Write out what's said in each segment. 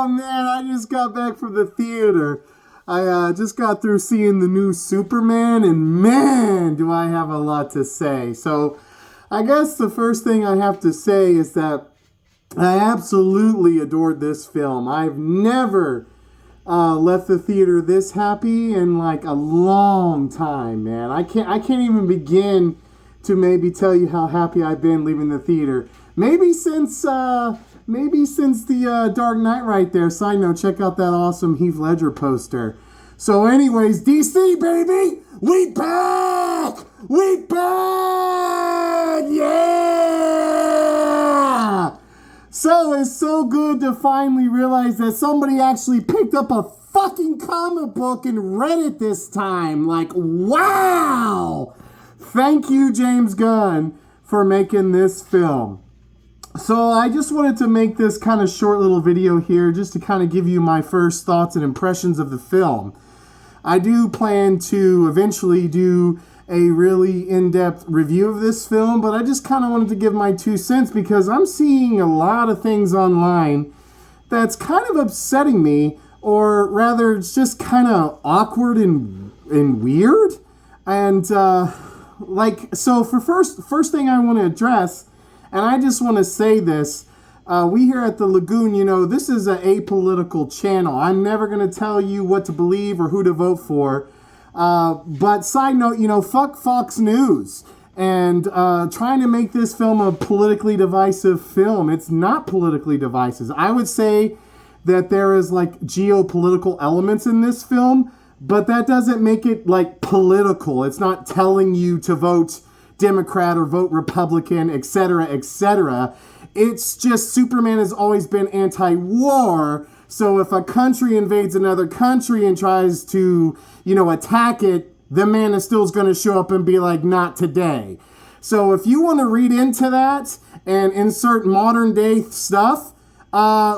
Oh man, I just got back from the theater. I just got through seeing the new Superman, and man, do I have a lot to say. So I guess the first thing I have to say is that I absolutely adored this film. I've never left the theater this happy in like a long time, man. I can't even begin to maybe tell you how happy I've been leaving the theater. Maybe since the Dark Knight right there. Side note, check out that awesome Heath Ledger poster. So anyways, DC, baby! We back! We back! Yeah! So it's so good to finally realize that somebody actually picked up a fucking comic book and read it this time. Like, wow! Thank you, James Gunn, for making this film. So I just wanted to make this kind of short little video here just to kind of give you my first thoughts and impressions of the film. I do plan to eventually do a really in-depth review of this film, but I just kind of wanted to give my 2 cents because I'm seeing a lot of things online that's kind of upsetting me, or rather it's just kind of awkward and weird. And so for first thing I want to address, and I just want to say this, we here at the Lagoon, this is an apolitical channel. I'm never going to tell you what to believe or who to vote for. But side note, fuck Fox News and trying to make this film a politically divisive film. It's not politically divisive. I would say that there is like geopolitical elements in this film, but that doesn't make it like political. It's not telling you to vote Democrat or vote Republican, etc., etc. It's just Superman has always been anti-war. So if a country invades another country and tries to, attack it, the Man of Steel is going to show up and be like, not today. So if you want to read into that and insert modern day stuff,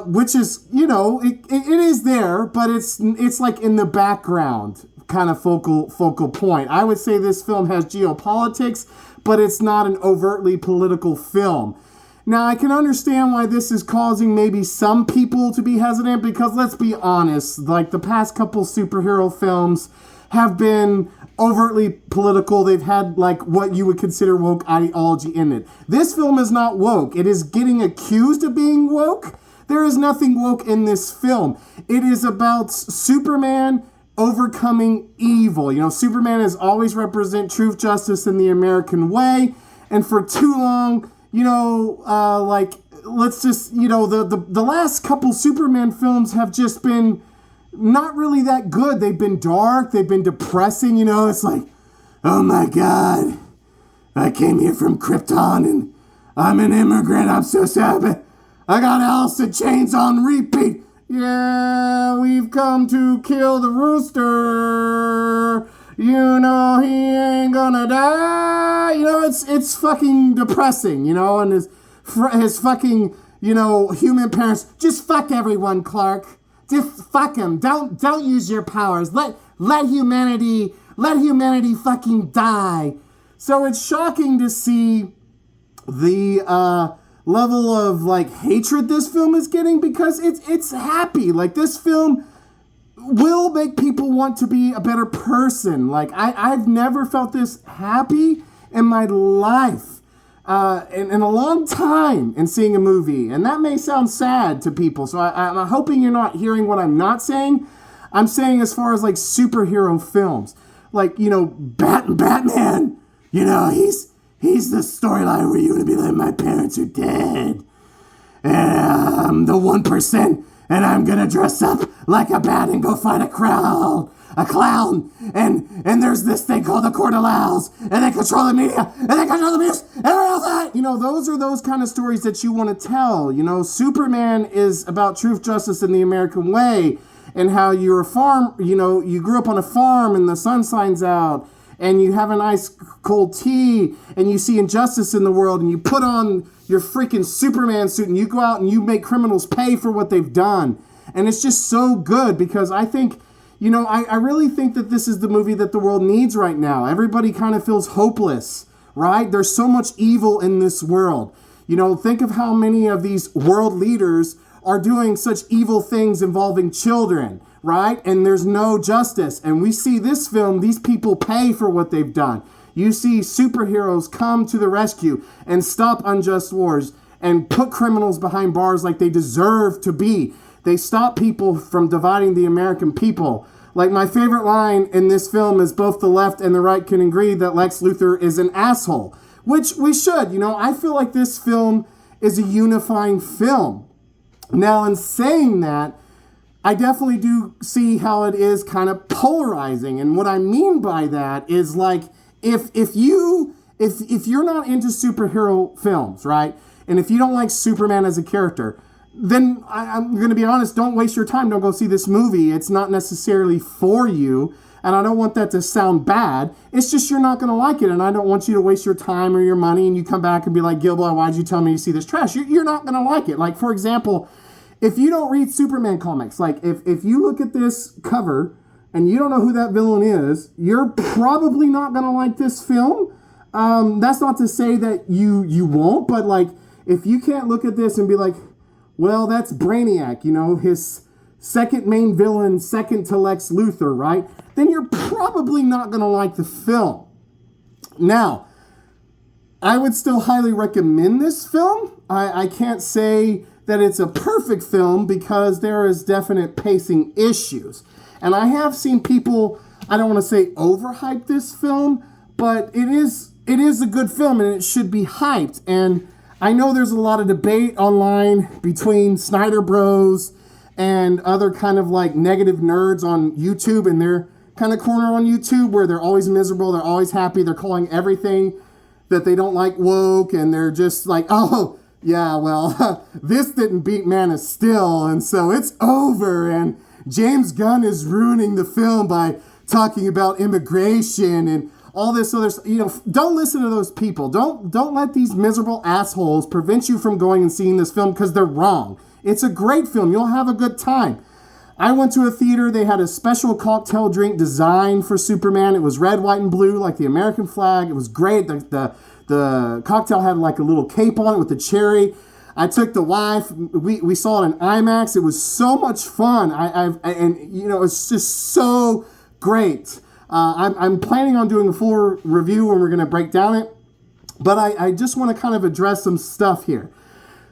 which is, it is there, but it's like in the background kind of focal point. I would say this film has geopolitics, but it's not an overtly political film. Now, I can understand why this is causing maybe some people to be hesitant, because let's be honest, like the past couple superhero films have been overtly political. They've had like what you would consider woke ideology in it. This film is not woke. It is getting accused of being woke. There is nothing woke in this film. It is about Superman overcoming evil. Superman has always represented truth, justice, and the American way. And for too long, let's just, the last couple Superman films have just been not really that good. They've been dark. They've been depressing. It's like, oh my God, I came here from Krypton and I'm an immigrant. I'm so sad, but I got Alice in Chains on repeat. Yeah, we've come to kill the rooster. He ain't gonna die. It's fucking depressing, and his fucking, human parents. Just fuck everyone, Clark. Just fuck him. Don't use your powers. Let humanity fucking die. So it's shocking to see the level of like hatred this film is getting, because it's happy. Like, this film will make people want to be a better person. Like, I've never felt this happy in my life in a long time in seeing a movie. And that may sound sad to people, so I'm hoping you're not hearing what I'm not saying. I'm saying as far as like superhero films, like, Batman, he's the storyline where you want to be like, my parents are dead and I'm the 1%, and I'm gonna dress up like a bat and go fight a clown, and there's this thing called the Court of Owls, and they control the media, and they control the news, and everything else. Those are those kind of stories that you want to tell. Superman is about truth, justice, and the American way, and how you're a farm, you grew up on a farm and the sun shines out, and you have a nice cold tea, and you see injustice in the world, and you put on your freaking Superman suit, and you go out and you make criminals pay for what they've done. And it's just so good, because I think, I really think that this is the movie that the world needs right now. Everybody kind of feels hopeless, right? There's so much evil in this world. Think of how many of these world leaders are doing such evil things involving children, right? And there's no justice. And we see this film, these people pay for what they've done. You see superheroes come to the rescue and stop unjust wars and put criminals behind bars like they deserve to be. They stop people from dividing the American people. Like, my favorite line in this film is both the left and the right can agree that Lex Luthor is an asshole, which we should. You know, I feel like this film is a unifying film. Now, in saying that, I definitely do see how it is kind of polarizing. And what I mean by that is, like, if you're not into superhero films, right? And if you don't like Superman as a character, then I'm going to be honest, don't waste your time. Don't go see this movie. It's not necessarily for you. And I don't want that to sound bad. It's just you're not going to like it. And I don't want you to waste your time or your money and you come back and be like, Gill-boy, why'd you tell me to see this trash? You're not going to like it. Like, for example, if you don't read Superman comics, like if you look at this cover and you don't know who that villain is, you're probably not going to like this film. That's not to say that you won't, but like, if you can't look at this and be like, well, that's Brainiac, you know, his second main villain, second to Lex Luthor, right? Then you're probably not going to like the film. Now, I would still highly recommend this film. I can't say that it's a perfect film because there is definite pacing issues. And I have seen people, I don't want to say overhype this film, but it is a good film and it should be hyped. And I know there's a lot of debate online between Snyder Bros and other kind of like negative nerds on YouTube and their kind of corner on YouTube where they're always miserable, they're always happy, they're calling everything that they don't like woke, and they're just like, oh, yeah, well, this didn't beat Man of Steel, and so it's over, and James Gunn is ruining the film by talking about immigration and all this other stuff. You know, don't listen to those people. Don't let these miserable assholes prevent you from going and seeing this film because they're wrong. It's a great film. You'll have a good time. I went to a theater. They had a special cocktail drink designed for Superman. It was red, white, and blue like the American flag. It was great. The cocktail had like a little cape on it with the cherry. I took the wife. We saw it in IMAX. It was so much fun. And you know, it's just so great. I'm planning on doing a full review when we're going to break down it, but I just want to kind of address some stuff here.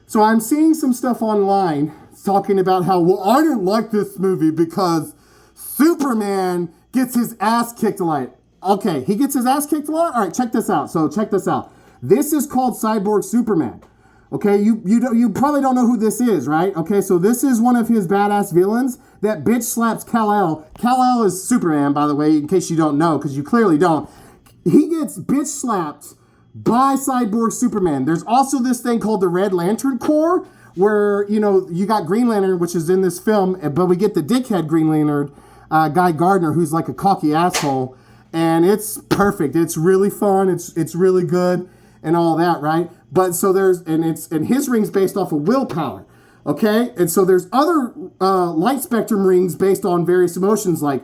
So I'm seeing some stuff online talking about how, well, I didn't like this movie because Superman gets his ass kicked a lot. Okay, he gets his ass kicked a lot? All right, check this out. So check this out. This is called Cyborg Superman. Okay, you probably don't know who this is, right? Okay, so this is one of his badass villains that bitch slaps Kal-El. Kal-El is Superman, by the way, in case you don't know, because you clearly don't. He gets bitch slapped by Cyborg Superman. There's also this thing called the Red Lantern Corps, where, you know, you got Green Lantern, which is in this film, but we get the dickhead Green Lantern, Guy Gardner, who's like a cocky asshole, and it's perfect. It's really fun. It's really good and all that, right? But so and his ring's based off of willpower, okay? And so there's other light spectrum rings based on various emotions like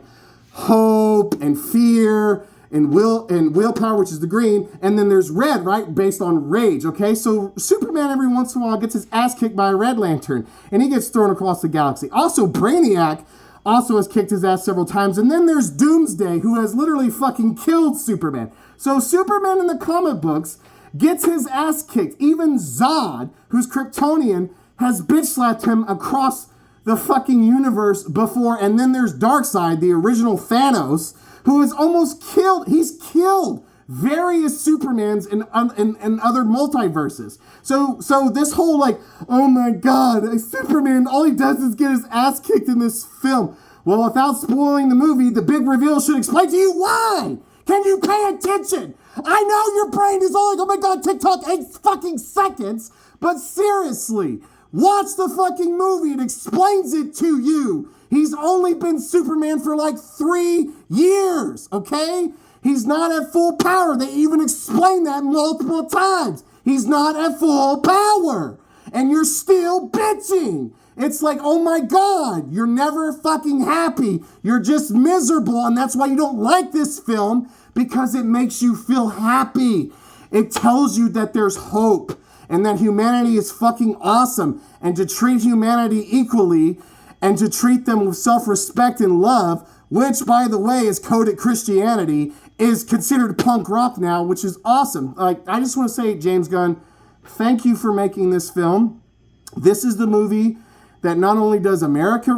hope and fear and willpower, which is the green, and then there's red, right, based on rage, okay? So Superman every once in a while gets his ass kicked by a Red Lantern, and he gets thrown across the galaxy. Also, Brainiac also has kicked his ass several times, and then there's Doomsday, who has literally fucking killed Superman. So Superman in the comic books gets his ass kicked. Even Zod, who's Kryptonian, has bitch slapped him across the fucking universe before. And then there's Darkseid, the original Thanos, who is almost killed. He's killed various Supermans in other multiverses. So this whole like, oh my God, Superman, all he does is get his ass kicked in this film. Well, without spoiling the movie, the big reveal should explain to you why. Can you pay attention? I know your brain is all like, oh my God, TikTok, 8 fucking seconds. But seriously, watch the fucking movie. It explains it to you. He's only been Superman for like 3 years, okay? He's not at full power. They even explain that multiple times. He's not at full power. And you're still bitching. It's like, oh my God, you're never fucking happy. You're just miserable. And that's why you don't like this film, because it makes you feel happy. It tells you that there's hope. and that humanity is fucking awesome, and to treat humanity equally, and to treat them with self-respect and love, which, by the way, is coded Christianity, is considered punk rock now, which is awesome. Like, I just want to say, James Gunn, thank you for making this film. This is the movie that not only does America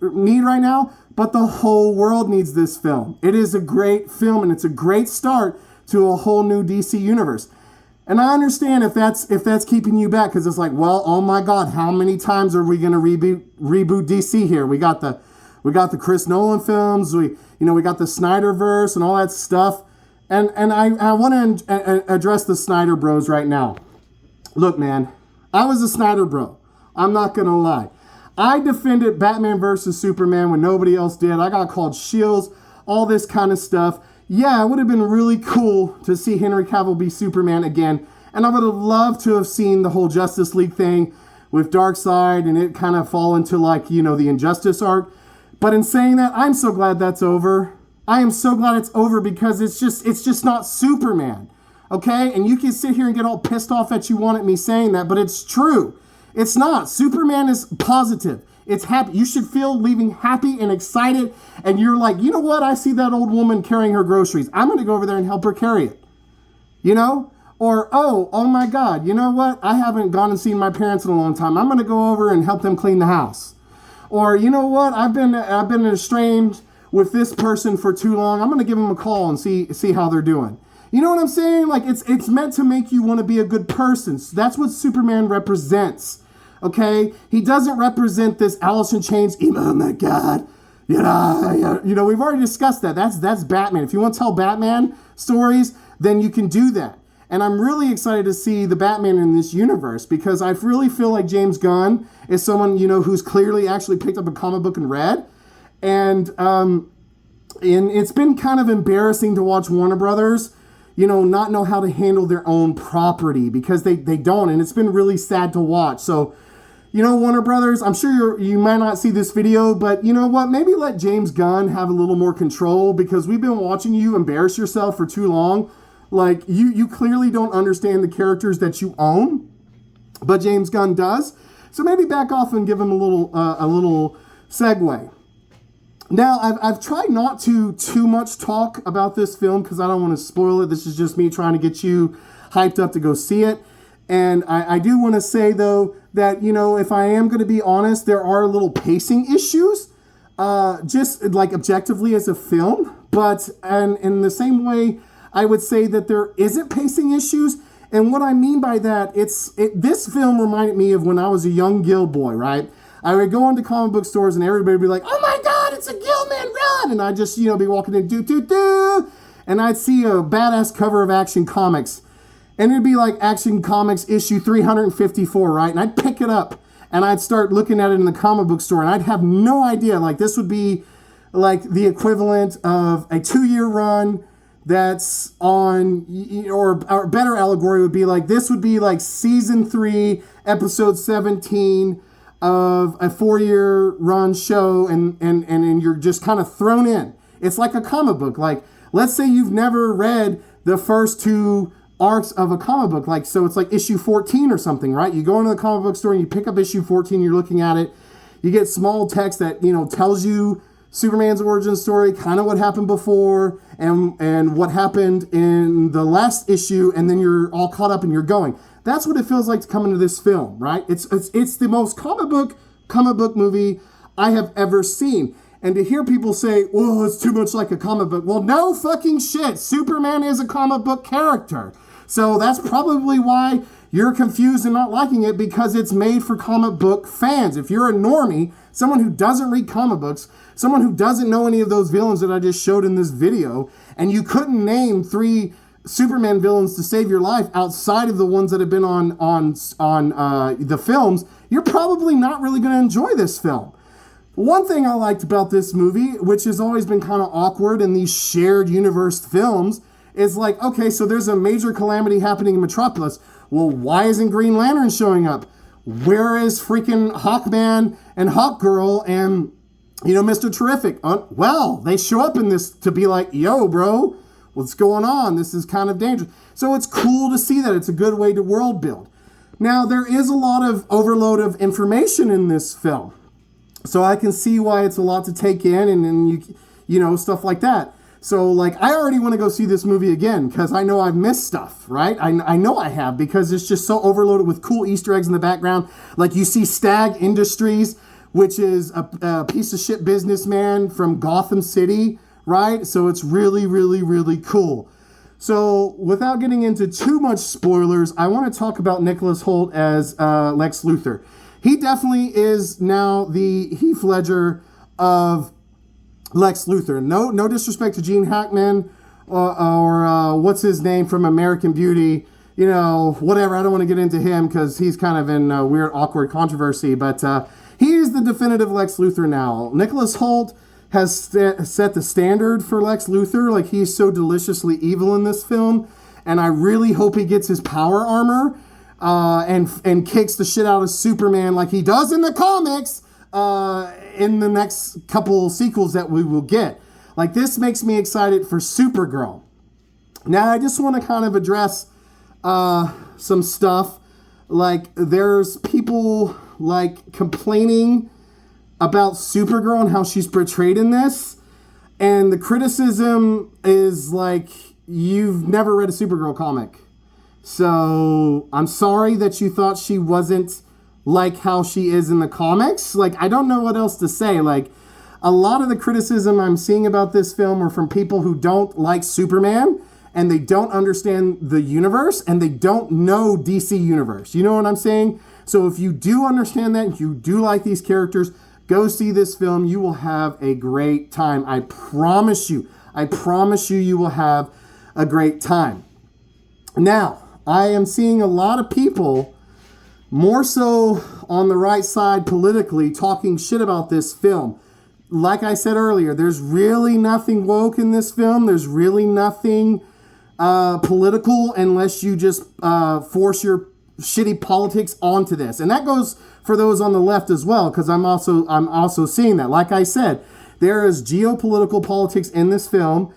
need right now, but the whole world needs this film. It is a great film, and it's a great start to a whole new DC universe. And I understand if that's keeping you back, because it's like, well, oh my God, how many times are we going to reboot DC here? We got the Chris Nolan films, we got the Snyderverse and all that stuff. And I want to address the Snyder bros right now. Look, man, I was a Snyder bro. I'm not going to lie. I defended Batman versus Superman when nobody else did. I got called shills, all this kind of stuff. Yeah, it would have been really cool to see Henry Cavill be Superman again. And I would have loved to have seen the whole Justice League thing with Darkseid and it kind of fall into the Injustice arc. But in saying that, I'm so glad that's over. I am so glad it's over because it's just not Superman. Okay? And you can sit here and get all pissed off that you wanted me saying that, but it's true. It's not. Superman is positive. It's happy. You should feel leaving happy and excited. And you're like, you know what? I see that old woman carrying her groceries. I'm going to go over there and help her carry it. Or, oh my God, you know what? I haven't gone and seen my parents in a long time. I'm going to go over and help them clean the house. Or, you know what? I've been estranged with this person for too long. I'm going to give them a call and see how they're doing. You know what I'm saying? Like, it's meant to make you want to be a good person. So that's what Superman represents. Okay? He doesn't represent this Alice in Chains, oh my God. We've already discussed that. That's Batman. If you want to tell Batman stories, then you can do that. And I'm really excited to see the Batman in this universe because I really feel like James Gunn is someone, who's clearly actually picked up a comic book and read. And it's been kind of embarrassing to watch Warner Brothers, not know how to handle their own property because they don't. And it's been really sad to watch. So, Warner Brothers, I'm sure you might not see this video, but you know what? Maybe let James Gunn have a little more control because we've been watching you embarrass yourself for too long. Like, you clearly don't understand the characters that you own, but James Gunn does. So maybe back off and give him a little segue. Now, I've tried not to too much talk about this film because I don't want to spoil it. This is just me trying to get you hyped up to go see it. And I do want to say, though, that, if I am going to be honest, there are little pacing issues, just like objectively as a film. But and in the same way, I would say that there isn't pacing issues. And what I mean by that, this film reminded me of when I was a young Gill-boy, right? I would go into comic book stores and everybody would be like, oh my God, it's a Gill-man, run! And I'd just, be walking in, do. And I'd see a badass cover of Action Comics. And it'd be like Action Comics issue 354, right? And I'd pick it up and I'd start looking at it in the comic book store and I'd have no idea. Like, this would be like the equivalent of a 2-year run that's on, or better allegory would be like, this would be like season 3, episode 17 of a 4-year run show, and you're just kind of thrown in. It's like a comic book. Like, let's say you've never read the first 2 arcs of a comic book, like, so it's like issue 14 or something, right? You go into the comic book store and you pick up issue 14, you're looking at it, you get small text that, tells you Superman's origin story, kind of what happened before, and what happened in the last issue, and then you're all caught up and you're going. That's what it feels like to come into this film, right? It's the most comic book movie I have ever seen. And to hear people say, "Oh, it's too much like a comic book." Well, no fucking shit. Superman is a comic book character. So that's probably why you're confused and not liking it, because it's made for comic book fans. If you're a normie, someone who doesn't read comic books, someone who doesn't know any of those villains that I just showed in this video, and you couldn't name 3 Superman villains to save your life outside of the ones that have been on the films, you're probably not really going to enjoy this film. One thing I liked about this movie, which has always been kind of awkward in these shared universe films, is like, okay, so there's a major calamity happening in Metropolis. Well, why isn't Green Lantern showing up? Where is freaking Hawkman and Hawkgirl and, Mr. Terrific? Well, they show up in this to be like, yo, bro, what's going on? This is kind of dangerous. So it's cool to see that. It's a good way to world build. Now, there is a lot of overload of information in this film. So I can see why it's a lot to take in and you know, stuff like that. So, like, I already want to go see this movie again because I know I've missed stuff, right? I know I have because it's just so overloaded with cool Easter eggs in the background. Like, you see Stag Industries, which is a piece of shit businessman from Gotham City, right? So it's really, really, really cool. So, without getting into too much spoilers, I want to talk about Nicholas Hoult as Lex Luthor. He definitely is now the Heath Ledger of Lex Luthor. No disrespect to Gene Hackman or what's his name from American Beauty. You know, whatever. I don't want to get into him because he's kind of in weird, awkward controversy. But he is the definitive Lex Luthor now. Nicholas Hoult has set the standard for Lex Luthor. Like, he's so deliciously evil in this film. And I really hope he gets his power armor and kicks the shit out of Superman like he does in the comics. In the next couple sequels that we will get. Like, this makes me excited for Supergirl. Now, I just want to kind of address some stuff. Like, there's people, like, complaining about Supergirl and how she's portrayed in this. And the criticism is, like, you've never read a Supergirl comic. So, I'm sorry that you thought she wasn't like how she is in the comics. Like, I don't know what else to say. Like, a lot of the criticism I'm seeing about this film are from people who don't like Superman and they don't understand the universe and they don't know DC Universe. You know what I'm saying? So if you do understand that, you do like these characters, go see this film. You will have a great time. I promise you. I promise you, you will have a great time. Now, I am seeing a lot of people more so on the right side politically talking shit about this film. Like I said earlier, there's really nothing woke in this film. There's really nothing political unless you just force your shitty politics onto this. And that goes for those on the left as well, because I'm also seeing that. Like I said, there is geopolitical politics in this film,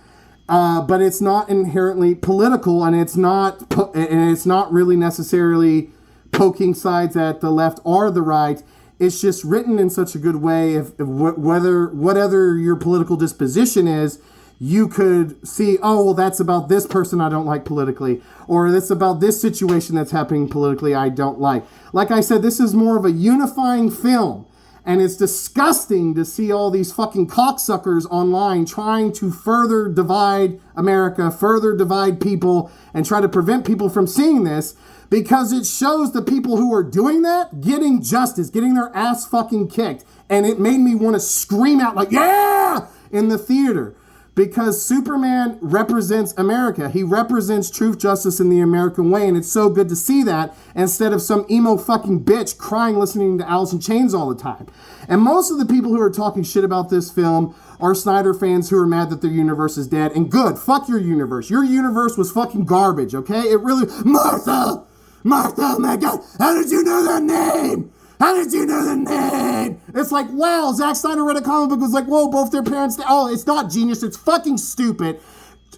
but it's not inherently political, and it's not really necessarily poking sides at the left or the right. It's just written in such a good way. Whatever your political disposition is, you could see, oh, well, that's about this person I don't like politically, or that's about this situation that's happening politically I don't like. Like I said, this is more of a unifying film, and it's disgusting to see all these fucking cocksuckers online trying to further divide America, further divide people, and try to prevent people from seeing this. Because it shows the people who are doing that getting justice, getting their ass fucking kicked. And it made me want to scream out like, yeah, in the theater. Because Superman represents America. He represents truth, justice, and the American way. And it's so good to see that instead of some emo fucking bitch crying listening to Alice in Chains all the time. And most of the people who are talking shit about this film are Snyder fans who are mad that their universe is dead. And good, fuck your universe. Your universe was fucking garbage, okay? It really... Martha, oh my God, how did you know that name? How did you know the name? It's like, wow, Zack Snyder read a comic book, was like, whoa, both their parents, oh, it's not genius, it's fucking stupid.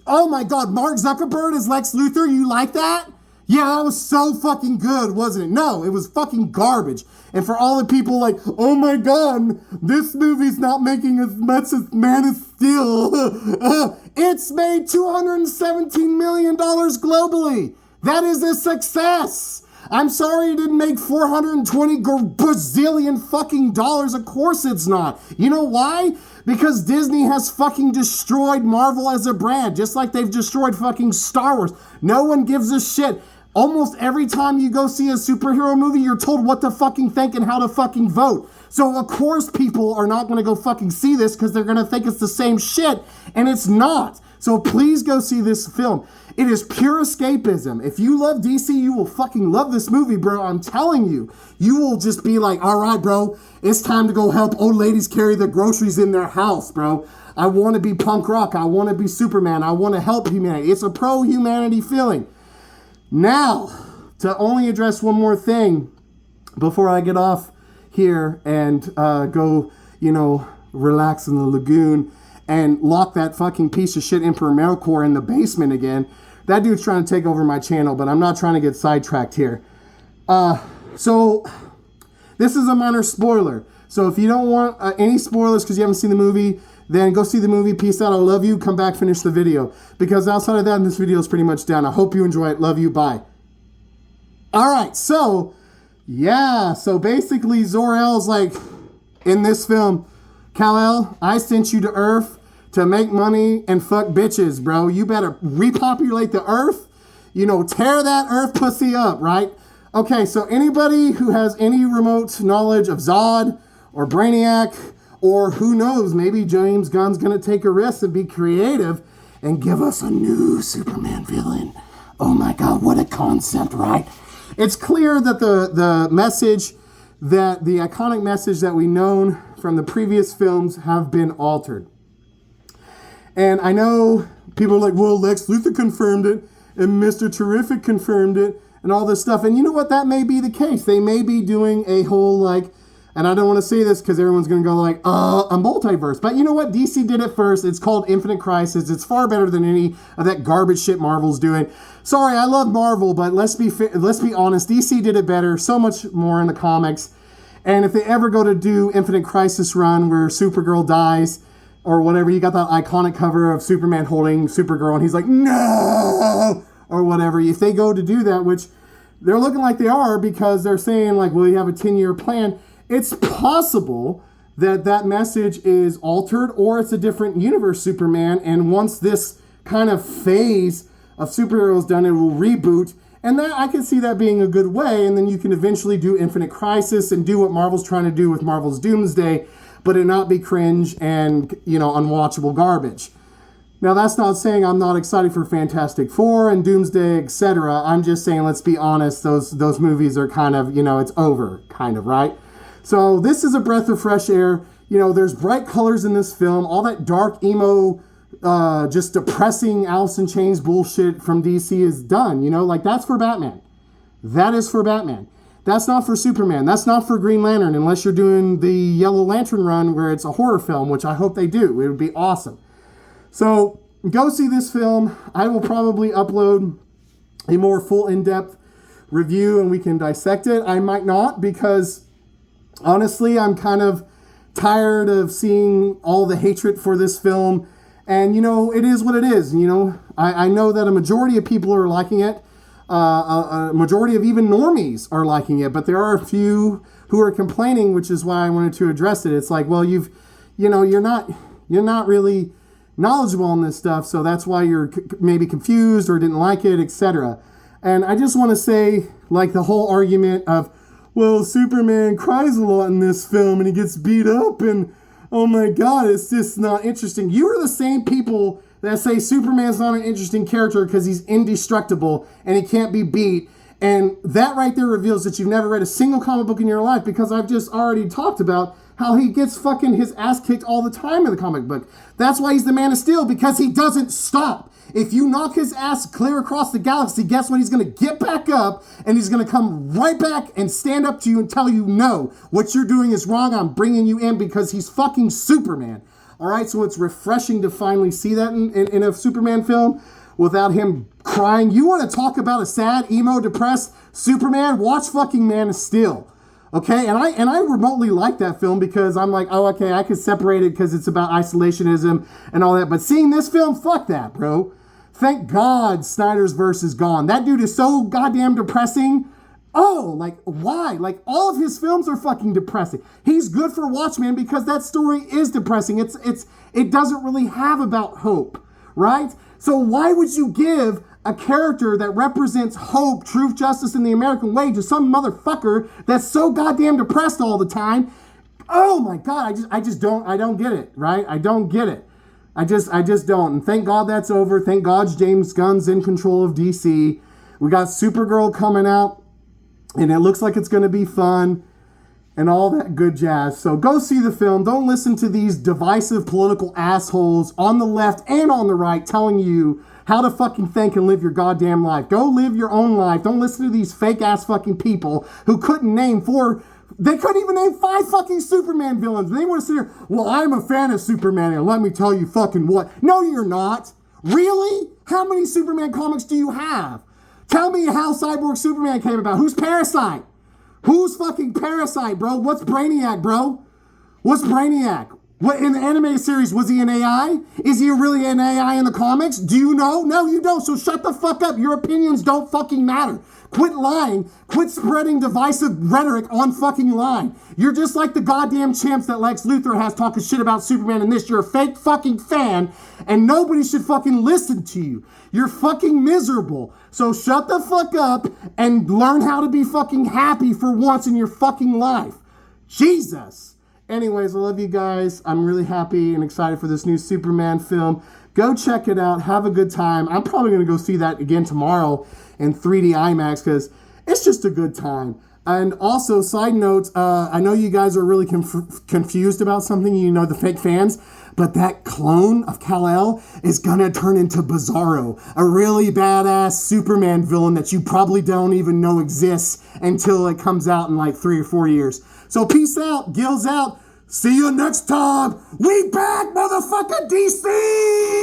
Oh my God, Mark Zuckerberg is Lex Luthor, you like that? Yeah, that was so fucking good, wasn't it? No, it was fucking garbage. And for all the people like, oh my God, this movie's not making as much as Man of Steel. It's made $217 million globally. That is a success. I'm sorry it didn't make 420 bazillion fucking dollars. Of course it's not. You know why? Because Disney has fucking destroyed Marvel as a brand, just like they've destroyed fucking Star Wars. No one gives a shit. Almost every time you go see a superhero movie, you're told what to fucking think and how to fucking vote. So of course people are not going to go fucking see this because they're going to think it's the same shit, and it's not. So please go see this film. It is pure escapism. If you love DC, you will fucking love this movie, bro. I'm telling you. You will just be like, all right, bro, it's time to go help old ladies carry their groceries in their house, bro. I want to be punk rock. I want to be Superman. I want to help humanity. It's a pro-humanity feeling. Now, to only address one more thing before I get off here and go, relax in the lagoon and lock that fucking piece of shit Emperor Melkor in the basement again. That dude's trying to take over my channel, but I'm not trying to get sidetracked here. So this is a minor spoiler. So if you don't want any spoilers because you haven't seen the movie, then go see the movie. Peace out. I love you. Come back, finish the video. Because outside of that, this video is pretty much done. I hope you enjoy it. Love you. Bye. All right. So, yeah. So basically, Zor-El's like, in this film, Kal-El, I sent you to Earth to make money and fuck bitches, bro. You better repopulate the Earth. You know, tear that Earth pussy up, right? Okay, so anybody who has any remote knowledge of Zod or Brainiac, or who knows, maybe James Gunn's going to take a risk and be creative and give us a new Superman villain. Oh my God, what a concept, right? It's clear that the message, that the iconic message that we known from the previous films have been altered. And I know people are like, well, Lex Luthor confirmed it, and Mr. Terrific confirmed it, and all this stuff. And you know what? That may be the case. They may be doing a whole, like, and I don't want to say this because everyone's going to go like, a multiverse. But you know what? DC did it first. It's called Infinite Crisis. It's far better than any of that garbage shit Marvel's doing. Sorry, I love Marvel, but let's be honest. DC did it better. So much more in the comics. And if they ever go to do Infinite Crisis run where Supergirl dies or whatever, you got that iconic cover of Superman holding Supergirl and he's like, no, or whatever. If they go to do that, which they're looking like they are because they're saying like, well, you have a 10-year plan. It's possible that that message is altered or it's a different universe Superman. And once this kind of phase of superheroes done, it will reboot. And that I can see that being a good way. And then you can eventually do Infinite Crisis and do what Marvel's trying to do with Marvel's Doomsday, but it not be cringe and, you know, unwatchable garbage. Now, that's not saying I'm not excited for Fantastic Four and Doomsday, etc. I'm just saying, let's be honest, those movies are kind of, you know, it's over, kind of, right? So this is a breath of fresh air. You know, there's bright colors in this film. All that dark, emo, just depressing Alice in Chains bullshit from DC is done. You know, like that's for Batman. That is for Batman. That's not for Superman. That's not for Green Lantern, unless you're doing the Yellow Lantern run where it's a horror film, which I hope they do. It would be awesome. So go see this film. I will probably upload a more full in-depth review and we can dissect it. I might not because honestly, I'm kind of tired of seeing all the hatred for this film. And, you know, it is what it is. You know, I know that a majority of people are liking it. A majority of even normies are liking it. But there are a few who are complaining, which is why I wanted to address it. It's like, well, you're not really knowledgeable on this stuff. So that's why you're maybe confused or didn't like it, etc. And I just want to say, like, the whole argument of, well, Superman cries a lot in this film and he gets beat up and, oh my God, it's just not interesting. You are the same people that say Superman's not an interesting character because he's indestructible and he can't be beat. And that right there reveals that you've never read a single comic book in your life because I've just already talked about how he gets fucking his ass kicked all the time in the comic book. That's why he's the Man of Steel, because he doesn't stop. If you knock his ass clear across the galaxy, guess what? He's going to get back up and he's going to come right back and stand up to you and tell you, no, what you're doing is wrong. I'm bringing you in because he's fucking Superman. All right, so it's refreshing to finally see that in a Superman film without him crying. You want to talk about a sad, emo, depressed Superman? Watch fucking Man of Steel. Okay, and I remotely like that film because I'm like, oh, okay, I could separate it because it's about isolationism and all that. But seeing this film, fuck that, bro. Thank God Snyder's verse is gone. That dude is so goddamn depressing. Oh, like, why? Like, all of his films are fucking depressing. He's good for Watchmen because that story is depressing. It doesn't really have about hope, right? So why would you give a character that represents hope, truth, justice, and the American way to some motherfucker that's so goddamn depressed all the time? Oh my God, I don't get it, right? I don't get it. I just don't. And thank God that's over. Thank God James Gunn's in control of DC. We got Supergirl coming out, and it looks like it's going to be fun and all that good jazz. So go see the film. Don't listen to these divisive political assholes on the left and on the right telling you how to fucking think and live your goddamn life. Go live your own life. Don't listen to these fake ass fucking people who couldn't even name 5 fucking Superman villains. They want to sit here, well, I'm a fan of Superman, and let me tell you fucking what. No, you're not. Really? How many Superman comics do you have? Tell me how Cyborg Superman came about. Who's Parasite? Who's fucking Parasite, bro? What's Brainiac, bro? What's Brainiac? What, in the animated series, was he an AI? Is he really an AI in the comics? Do you know? No, you don't. So shut the fuck up. Your opinions don't fucking matter. Quit lying. Quit spreading divisive rhetoric on fucking line. You're just like the goddamn champs that Lex Luthor has talking shit about Superman and this. You're a fake fucking fan and nobody should fucking listen to you. You're fucking miserable. So shut the fuck up and learn how to be fucking happy for once in your fucking life. Jesus. Anyways, I love you guys. I'm really happy and excited for this new Superman film. Go check it out. Have a good time. I'm probably going to go see that again tomorrow in 3D IMAX because it's just a good time. And also, side note, I know you guys are really confused about something, you know, the fake fans, but that clone of Kal-El is going to turn into Bizarro, a really badass Superman villain that you probably don't even know exists until it comes out in like 3 or 4 years. So peace out, Gills out. See you next time. We back, motherfucker, DC!